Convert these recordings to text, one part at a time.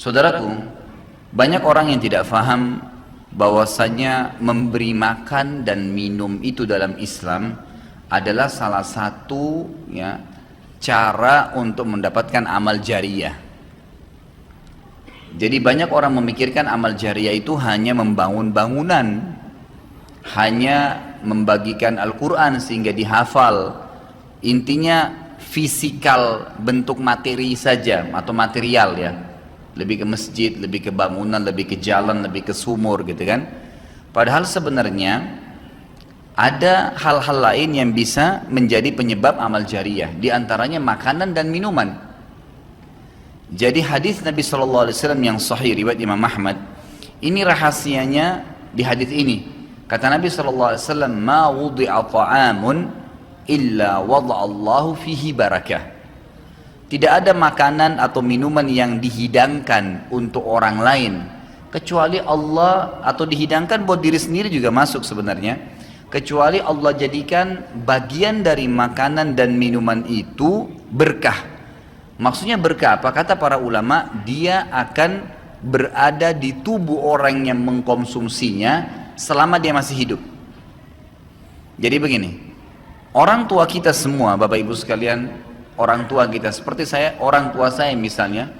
Saudaraku, banyak orang yang tidak faham bahwasanya memberi makan dan minum itu dalam Islam adalah salah satu cara untuk mendapatkan amal jariyah. Jadi banyak orang memikirkan amal jariyah itu hanya membangun bangunan, hanya membagikan Al-Quran sehingga dihafal. Intinya fisikal, bentuk materi saja atau material ya. Lebih ke masjid, lebih ke bangunan, lebih ke jalan, lebih ke sumur gitu kan. Padahal sebenarnya ada hal-hal lain yang bisa menjadi penyebab amal jariyah, di antaranya makanan dan minuman. Jadi hadis Nabi SAW yang sahih riwayat Imam Ahmad, ini rahasianya di hadis ini. Kata Nabi SAW, "Ma wudi'a ta'amun illa wada'allahu fihi barakah." Tidak ada makanan atau minuman yang dihidangkan untuk orang lain kecuali Allah, atau dihidangkan buat diri sendiri juga masuk sebenarnya, kecuali Allah jadikan bagian dari makanan dan minuman itu berkah. Maksudnya berkah apa? Kata para ulama, dia akan berada di tubuh orang yang mengkonsumsinya selama dia masih hidup. Jadi begini, orang tua kita semua, Bapak Ibu sekalian, orang tua kita seperti saya, orang tua saya misalnya,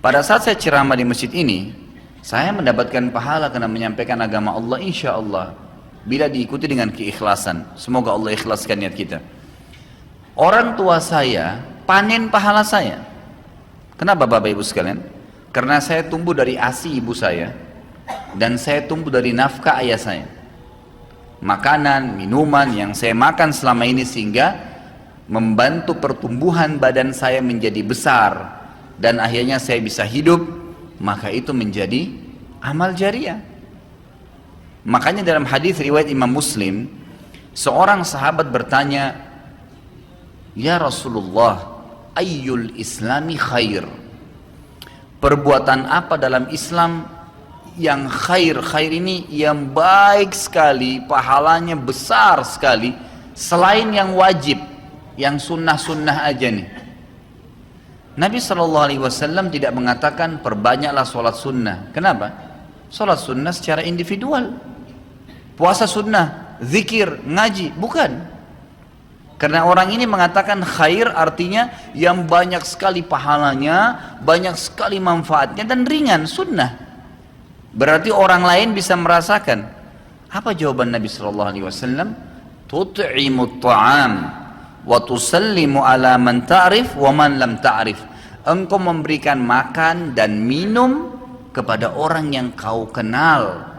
pada saat saya ceramah di masjid ini, saya mendapatkan pahala karena menyampaikan agama Allah, insya Allah, bila diikuti dengan keikhlasan. Semoga Allah ikhlaskan niat kita. Orang tua saya panen pahala saya. Kenapa Bapak Ibu sekalian? Karena saya tumbuh dari ASI ibu saya, dan saya tumbuh dari nafkah ayah saya. Makanan, minuman yang saya makan selama ini sehingga membantu pertumbuhan badan saya menjadi besar, dan akhirnya saya bisa hidup, maka itu menjadi amal jariyah. Makanya dalam hadis riwayat Imam Muslim, seorang sahabat bertanya, "Ya Rasulullah, ayyul islami khair?" Perbuatan apa dalam Islam yang khair? Khair ini yang baik sekali, pahalanya besar sekali, selain yang wajib, yang sunnah-sunnah aja nih. Nabi SAW tidak mengatakan perbanyaklah sholat sunnah. Kenapa? Sholat sunnah secara individual, puasa sunnah, zikir, ngaji, bukan. Karena orang ini mengatakan khair artinya yang banyak sekali pahalanya, banyak sekali manfaatnya, dan ringan, sunnah. Berarti orang lain bisa merasakan. Apa jawaban Nabi SAW? Tut'imut ta'am wa tusallimu ala man ta'rif wa man lam ta'rif. Engkau memberikan makan dan minum kepada orang yang kau kenal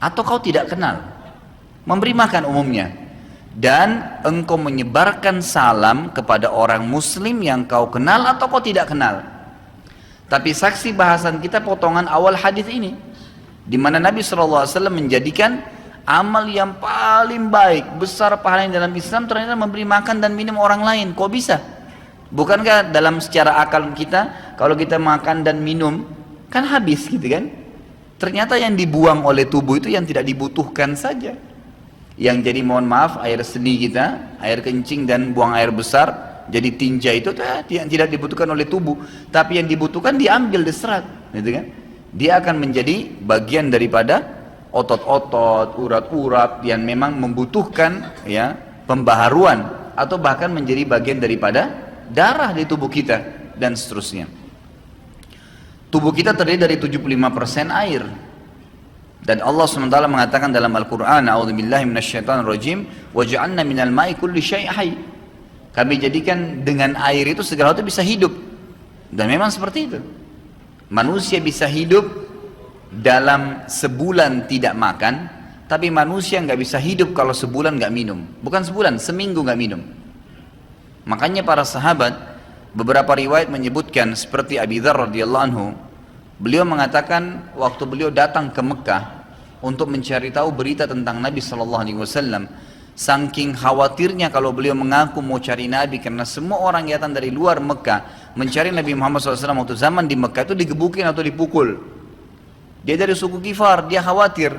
atau kau tidak kenal. Memberi makan umumnya. Dan engkau menyebarkan salam kepada orang muslim yang kau kenal atau kau tidak kenal. Tapi saksi bahasan kita potongan awal hadis ini, di mana Nabi SAW menjadikan amal yang paling baik, besar pahalanya dalam Islam, ternyata memberi makan dan minum orang lain. Kok bisa? Bukankah dalam secara akal kita, kalau kita makan dan minum kan habis gitu kan? Ternyata yang dibuang oleh tubuh itu yang tidak dibutuhkan saja. Yang jadi, mohon maaf, air seni kita, air kencing dan buang air besar, jadi tinja itu yang tidak dibutuhkan oleh tubuh, tapi yang dibutuhkan diambil, diserat, gitu kan? Dia akan menjadi bagian daripada otot-otot, urat-urat yang memang membutuhkan pembaharuan, atau bahkan menjadi bagian daripada darah di tubuh kita dan seterusnya. Tubuh kita terdiri dari 75% air. Dan Allah SWT mengatakan dalam Al-Quran, "A'udzubillahi minasyaitonirrajim, wa ja'alna minal ma'i kulli syai' hayy." Kami jadikan dengan air itu segala sesuatu bisa hidup. Dan memang seperti itu. Manusia bisa hidup dalam sebulan tidak makan, tapi manusia nggak bisa hidup kalau sebulan nggak minum. Bukan sebulan, seminggu nggak minum. Makanya para sahabat, beberapa riwayat menyebutkan seperti Abi Dzar radhiyallahu anhu, beliau mengatakan waktu beliau datang ke Mekah untuk mencari tahu berita tentang Nabi SAW, saking khawatirnya kalau beliau mengaku mau cari Nabi, karena semua orang yang datang dari luar Mekah mencari Nabi Muhammad SAW waktu zaman di Mekah itu digebukin atau dipukul. Dia dari suku Kifar, dia khawatir.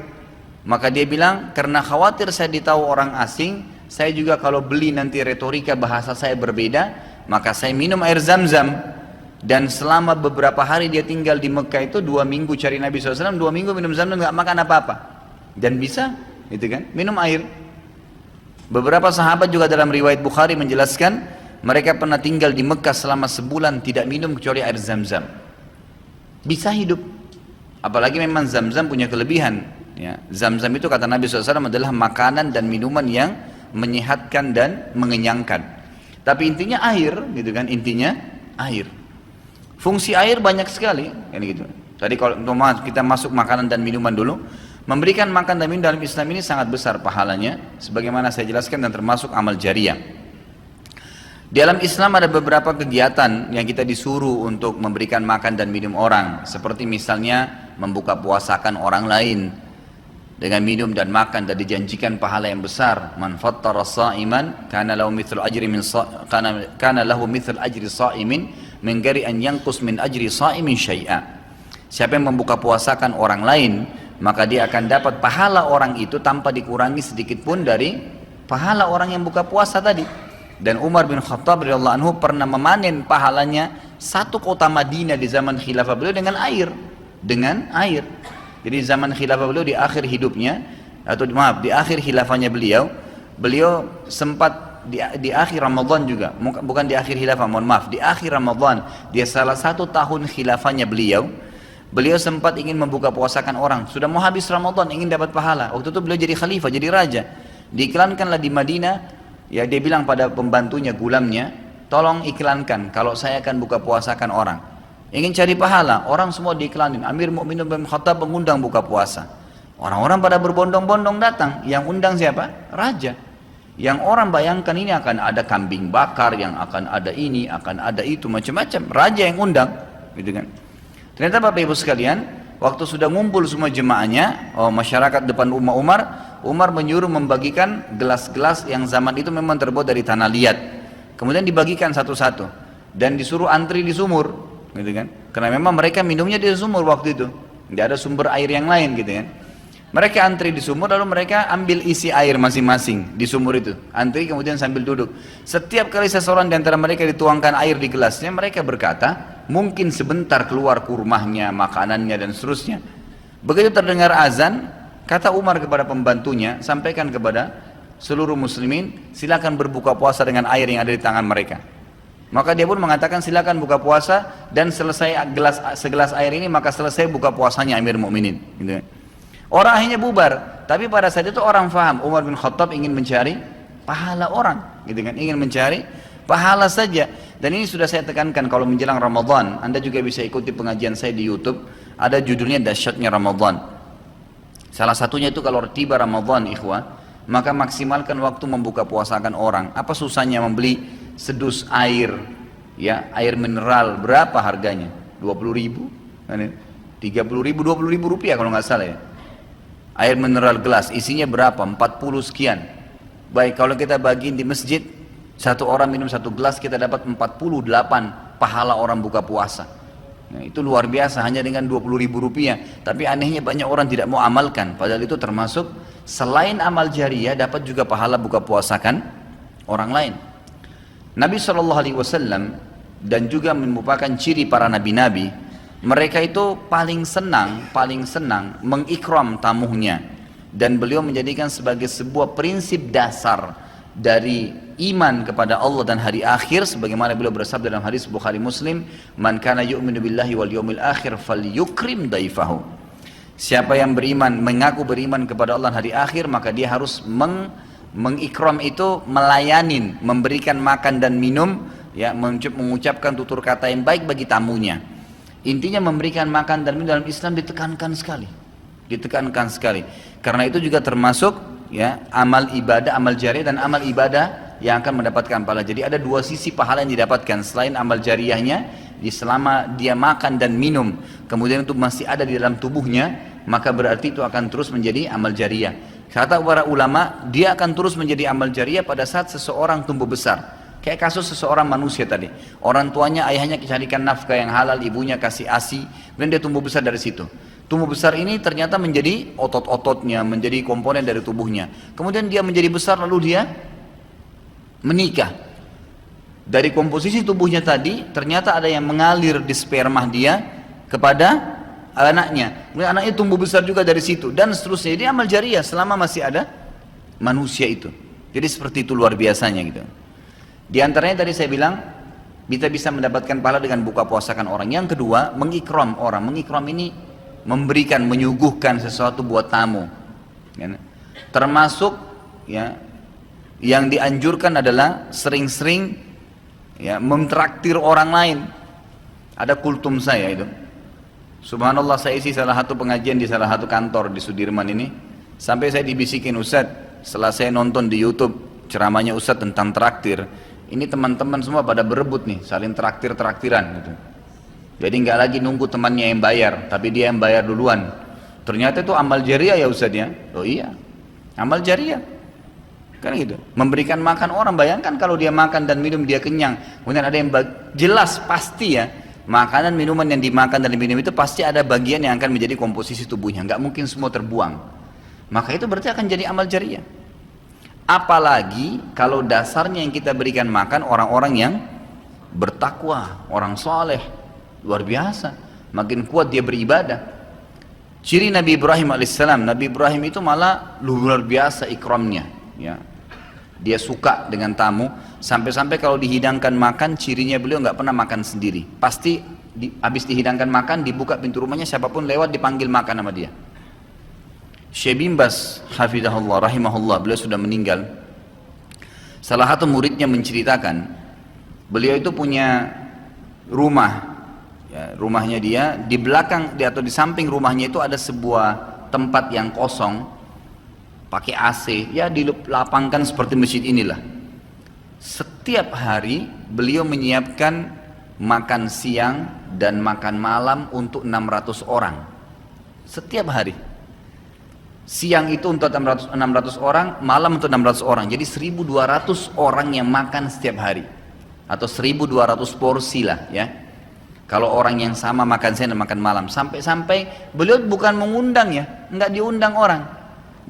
Maka dia bilang, karena khawatir saya ditahu orang asing, saya juga kalau beli nanti retorika bahasa saya berbeda, maka saya minum air Zam-Zam. dan selama beberapa hari dia tinggal di Mekah itu 2 minggu cari Nabi SAW, 2 minggu minum Zamzam nggak makan apa-apa dan bisa gitu kan minum air. Beberapa sahabat juga dalam riwayat Bukhari menjelaskan mereka pernah tinggal di Mekah selama sebulan tidak minum kecuali air Zamzam, bisa hidup. Apalagi memang Zamzam punya kelebihan ya. Zamzam itu kata Nabi SAW adalah makanan dan minuman yang menyehatkan dan mengenyangkan. Tapi intinya air gitu kan, intinya air. Fungsi air banyak sekali kan gitu. Tadi kalau kita masuk makanan dan minuman dulu, memberikan makan dan minum dalam Islam ini sangat besar pahalanya sebagaimana saya jelaskan dan termasuk amal jariah. Di dalam Islam ada beberapa kegiatan yang kita disuruh untuk memberikan makan dan minum orang, seperti misalnya membuka puasakan orang lain dengan minum dan makan dan dijanjikan pahala yang besar. Man fattara sha'iman kana lahu mithlu ajri sha'imin min ghairi an yanqus min ajri sha'imin syai'a. Siapa yang membuka puasakan orang lain, maka dia akan dapat pahala orang itu tanpa dikurangi sedikit pun dari pahala orang yang buka puasa tadi. Dan Umar bin Khattab radhiyallahu anhu pernah memanen pahalanya 1 kota Madinah di zaman khilafah beliau dengan air. Jadi zaman khilafah beliau di akhir hidupnya, atau maaf di akhir khilafahnya beliau sempat di akhir Ramadan juga, bukan di akhir khilafah, mohon maaf, di akhir Ramadan, dia salah 1 tahun khilafahnya beliau sempat ingin membuka puasakan orang, sudah mau habis Ramadan, ingin dapat pahala. Waktu itu beliau jadi khalifah, jadi raja, diiklankanlah di Madinah. Ya dia bilang pada pembantunya, gulamnya, tolong iklankan kalau saya akan buka puasakan orang. Ingin cari pahala, orang semua diiklanin. Amir Mu'minin bin Khattab mengundang buka puasa. Orang-orang pada berbondong-bondong datang. Yang undang siapa? Raja. Yang orang bayangkan ini akan ada kambing bakar, yang akan ada ini, akan ada itu, macam-macam. Raja yang undang, gitu kan. Ternyata Bapak Ibu sekalian, waktu sudah ngumpul semua jemaahnya, masyarakat depan rumah Umar menyuruh membagikan gelas-gelas yang zaman itu memang terbuat dari tanah liat. Kemudian dibagikan satu-satu dan disuruh antri di sumur, gitu kan? Karena memang mereka minumnya di sumur waktu itu, tidak ada sumber air yang lain, gitu kan? Mereka antri di sumur, lalu mereka ambil isi air masing-masing di sumur itu, antri kemudian sambil duduk. Setiap kali seseorang di antara mereka dituangkan air di gelasnya, mereka berkata, mungkin sebentar keluar kurmahnya, makanannya dan seterusnya. Begitu terdengar azan, kata Umar kepada pembantunya, sampaikan kepada seluruh muslimin, silakan berbuka puasa dengan air yang ada di tangan mereka. Maka dia pun mengatakan silakan buka puasa, dan selesai segelas air ini maka selesai buka puasanya Amir Mu'minin, gitu. Orang akhirnya bubar, tapi pada saat itu orang faham Umar bin Khattab ingin mencari pahala orang, gitu kan, ingin mencari pahala saja. Dan ini sudah saya tekankan, kalau menjelang Ramadan, Anda juga bisa ikuti pengajian saya di YouTube, ada judulnya Dahsyatnya Ramadan. Salah satunya itu kalau tiba Ramadan, ikhwah, maka maksimalkan waktu membuka puasakan orang. Apa susahnya membeli sedus air, ya, air mineral, berapa harganya? 20.000, 30.000, 20.000 rupiah kalau nggak salah ya. Air mineral gelas, isinya berapa? 40 sekian. Baik, kalau kita bagiin di masjid, satu orang minum 1 gelas, kita dapat 48 pahala orang buka puasa. Nah, itu luar biasa, hanya dengan 20.000 rupiah. Tapi anehnya banyak orang tidak mau amalkan, padahal itu termasuk selain amal jariah, dapat juga pahala buka puasakan orang lain. Nabi SAW dan juga merupakan ciri para nabi-nabi, mereka itu paling senang mengikram tamunya, dan beliau menjadikan sebagai sebuah prinsip dasar dari iman kepada Allah dan hari akhir, sebagaimana beliau bersabda dalam hadis Bukhari Muslim, man kana yu'minu billahi wal yawmil akhir falyukrim daifahu. Siapa yang beriman, mengaku beriman kepada Allah dan hari akhir, maka dia harus mengikram itu, melayanin, memberikan makan dan minum, ya, mengucapkan tutur kata yang baik bagi tamunya. Intinya memberikan makan dan minum dalam Islam ditekankan sekali, karena itu juga termasuk, ya, amal ibadah, amal jariah dan amal ibadah yang akan mendapatkan pahala. Jadi ada 2 sisi pahala yang didapatkan selain amal jariahnya. Selama dia makan dan minum kemudian itu masih ada di dalam tubuhnya, maka berarti itu akan terus menjadi amal jariah. Kata para ulama, dia akan terus menjadi amal jariah pada saat seseorang tumbuh besar. Kayak kasus seseorang manusia tadi, orang tuanya, ayahnya carikan nafkah yang halal, ibunya kasih ASI, dan dia tumbuh besar dari situ. Tumbuh besar ini ternyata menjadi otot-ototnya, menjadi komponen dari tubuhnya. Kemudian dia menjadi besar, lalu dia menikah. Dari komposisi tubuhnya tadi, ternyata ada yang mengalir di sperma dia kepada anaknya. Kemudian anaknya tumbuh besar juga dari situ, dan seterusnya. Jadi amal jariah selama masih ada manusia itu. Jadi seperti itu luar biasanya gitu. Di antaranya tadi saya bilang, kita bisa mendapatkan pahala dengan buka puasakan orang. Yang kedua, mengikram orang. Mengikram ini memberikan, menyuguhkan sesuatu buat tamu. Ya. Termasuk ya, yang dianjurkan adalah sering-sering ya, mentraktir orang lain. Ada kultum saya itu. Subhanallah, saya isi salah satu pengajian di salah satu kantor di Sudirman ini. Sampai saya dibisikin, Ustadz, setelah saya nonton di YouTube ceramahnya Ustadz tentang traktir, ini teman-teman semua pada berebut nih, saling traktir-traktiran gitu. Jadi nggak lagi nunggu temannya yang bayar, tapi dia yang bayar duluan. Ternyata itu amal jariah ya Ustadz ya. Oh iya, amal jariah. Kan gitu. Memberikan makan orang, bayangkan kalau dia makan dan minum dia kenyang. Kemudian ada yang jelas pasti ya, makanan minuman yang dimakan dan diminum itu pasti ada bagian yang akan menjadi komposisi tubuhnya. Nggak mungkin semua terbuang. Maka itu berarti akan jadi amal jariah. Apalagi kalau dasarnya yang kita berikan makan orang-orang yang bertakwa, orang soleh, luar biasa. Makin kuat dia beribadah. Ciri Nabi Ibrahim alaihissalam, Nabi Ibrahim itu malah luar biasa ikramnya. Ya. Dia suka dengan tamu, sampai-sampai kalau dihidangkan makan, cirinya beliau nggak pernah makan sendiri. Pasti habis dihidangkan makan, dibuka pintu rumahnya, siapapun lewat dipanggil makan sama dia. Syekh bin Baz hafizahullah rahimahullah, beliau sudah meninggal. Salah satu muridnya menceritakan, beliau itu punya rumah ya, rumahnya dia di belakang atau di samping rumahnya itu ada sebuah tempat yang kosong pakai AC, ya dilapangkan seperti masjid inilah. Setiap hari beliau menyiapkan makan siang dan makan malam untuk 600 orang setiap hari. Siang itu untuk 600 orang, malam untuk 600 orang. Jadi 1200 orang yang makan setiap hari. Atau 1200 porsi lah ya. Kalau orang yang sama makan siang dan makan malam. Sampai-sampai beliau bukan mengundang ya, enggak diundang orang.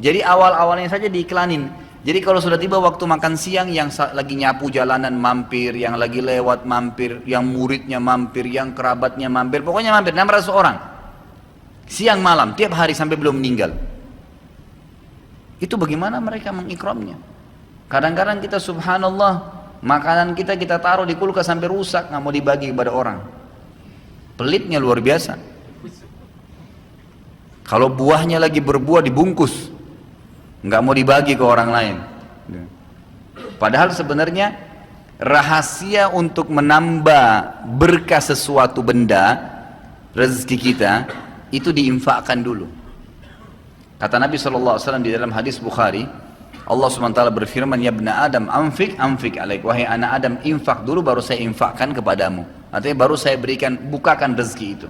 Jadi awal-awalnya saja diiklanin. Jadi kalau sudah tiba waktu makan siang, yang lagi nyapu jalanan mampir, yang lagi lewat mampir, yang muridnya mampir, yang kerabatnya mampir, pokoknya mampir 600 orang. Siang malam, tiap hari sampai belum meninggal. Itu bagaimana mereka mengikramnya. Kadang-kadang kita subhanallah, makanan kita taruh di kulkas sampai rusak, nggak mau dibagi kepada orang. Pelitnya luar biasa. Kalau buahnya lagi berbuah dibungkus, nggak mau dibagi ke orang lain. Padahal sebenarnya rahasia untuk menambah berkah sesuatu benda, rezeki kita, itu diinfakkan dulu. Kata Nabi SAW di dalam hadis Bukhari, Allah SWT berfirman, ya ibna Adam, anfik alaik. Wahai anak Adam, infak dulu baru saya infakkan kepadamu. Artinya baru saya berikan, bukakan rezeki itu.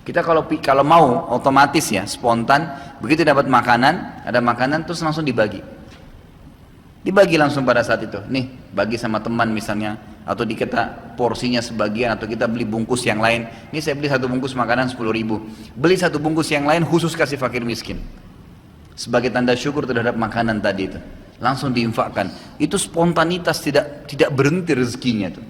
Kita kalau mau otomatis ya, spontan, begitu dapat makanan, ada makanan terus langsung dibagi. Dibagi langsung pada saat itu. Nih, bagi sama teman misalnya, atau dikata porsinya sebagian, atau kita beli bungkus yang lain. Ini saya beli satu bungkus makanan 10.000. Beli satu bungkus yang lain khusus kasih fakir miskin. Sebagai tanda syukur terhadap makanan tadi itu. Langsung diinfakkan. Itu spontanitas, tidak berhenti rezekinya tuh.